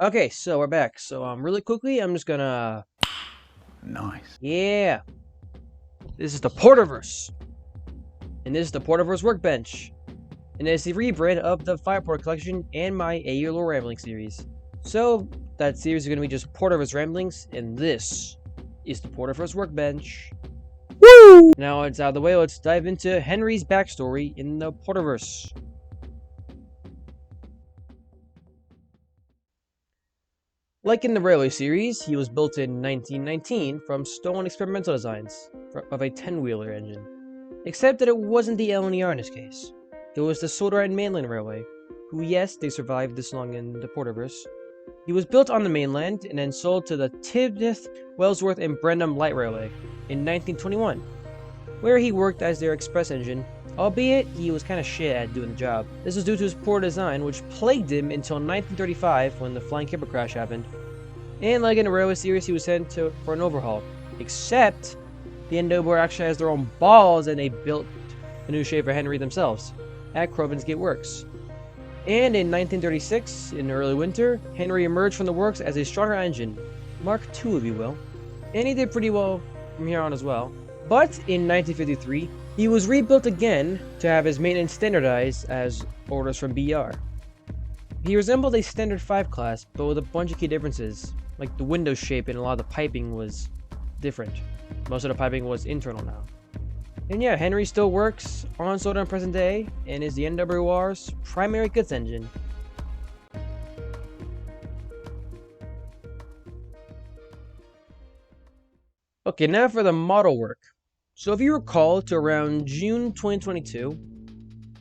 Okay, so we're back. So really quickly, I'm just gonna Nice. yeah. This is the Porterverse. And this is the Porterverse Workbench. And it's the rebrand of the FirePorter collection and my A Year Lore Rambling series. So that series is gonna be just Porterverse Ramblings, and this is the Porterverse Workbench. Woo! Now it's out of the way, let's dive into Henry's backstory in the Porterverse. Like in the Railway series, he was built in 1919 from stolen experimental designs of a 10-wheeler engine. Except that it wasn't the LNER in this case. It was the Soda and Mainland Railway, who, yes, they survived this long in the Porterverse. He was built on the mainland and then sold to the Tibnith, Wellsworth, and Brenham Light Railway in 1921, where he worked as their express engine, albeit he was kind of shit at doing the job. This was due to his poor design, which plagued him until 1935 when the flying kipper crash happened. And like in the Railway series, he was sent for an overhaul. Except the Endober actually has their own balls and they built a new shape for Henry themselves at Crovan's Gate Works. And in 1936, in the early winter, Henry emerged from the works as a stronger engine, Mark II if you will, and he did pretty well from here on as well. But in 1953, he was rebuilt again to have his maintenance standardized as orders from BR. He resembled a standard 5 class, but with a bunch of key differences, like the window shape and a lot of the piping was different. Most of the piping was internal now. And yeah, Henry still works on Soda in present day, and is the NWR's primary goods engine. Okay, now for the model work. So if you recall, to around June 2022,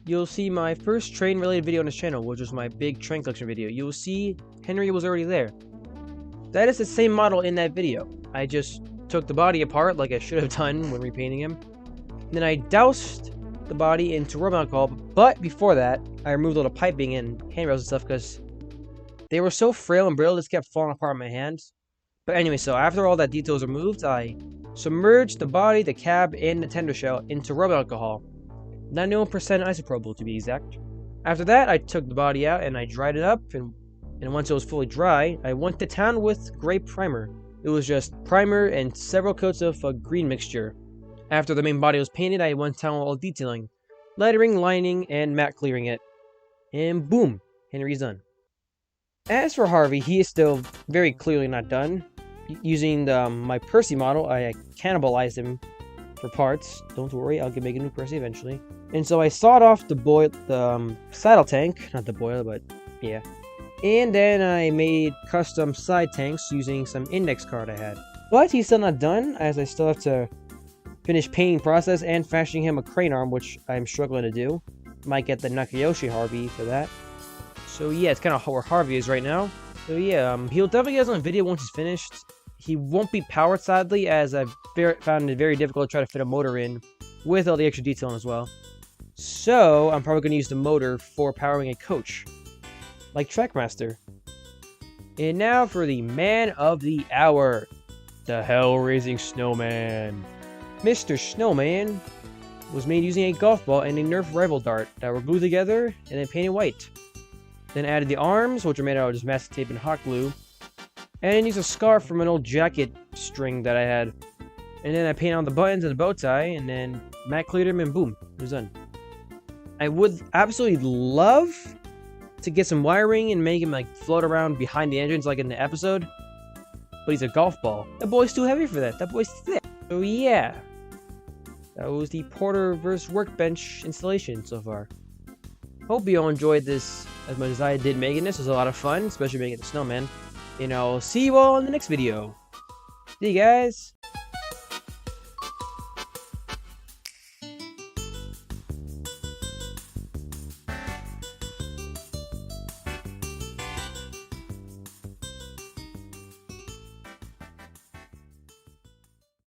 you'll see my first train related video on this channel, which was my big train collection video. You'll see Henry was already there. That is the same model in that video. I just took the body apart like I should have done when repainting him. Then I doused the body into rubbing alcohol, but before that, I removed all the piping and handrails and stuff because they were so frail and brittle, just kept falling apart in my hands. But anyway, so after all that detail was removed, I submerged the body, the cab, and the tender shell into rubbing alcohol. 91% isopropyl to be exact. After that, I took the body out and I dried it up, and once it was fully dry, I went to town with gray primer. It was just primer and several coats of a green mixture. After the main body was painted, I went to town with all detailing, lettering, lining, and matte clearing it. And boom, Henry's done. As for Harvey, he is still very clearly not done. Using my Percy model, I cannibalized him for parts. Don't worry, I'll make a new Percy eventually. And so I sawed off the saddle tank, not the boiler, but yeah. And then I made custom side tanks using some index card I had. But he's still not done, as I still have to finish painting process and fashioning him a crane arm, which I'm struggling to do. Might get the Nakayoshi Harvey for that. So yeah, it's kind of where Harvey is right now. So yeah, he'll definitely get us on a video once he's finished. He won't be powered, sadly, as I've found it very difficult to try to fit a motor in with all the extra detailing as well. So I'm probably going to use the motor for powering a coach, like Trackmaster. And now for the man of the hour, the Hellraising Snowman. Mr. Snowman was made using a golf ball and a Nerf rival dart that were glued together and then painted white. Then added the arms, which are made out of just mastic tape and hot glue, and used a scarf from an old jacket string that I had. And then I painted on the buttons and the bow tie, and then matte cleared him, and boom, it was done. I would absolutely love to get some wiring and make him like float around behind the engines like in the episode, but he's a golf ball. That boy's too heavy for that. That boy's thick. So yeah, that was the Porterverse Workbench installation so far. Hope you all enjoyed this as much as I did making this. It was a lot of fun, especially making the snowman. And I'll see you all in the next video. See you guys.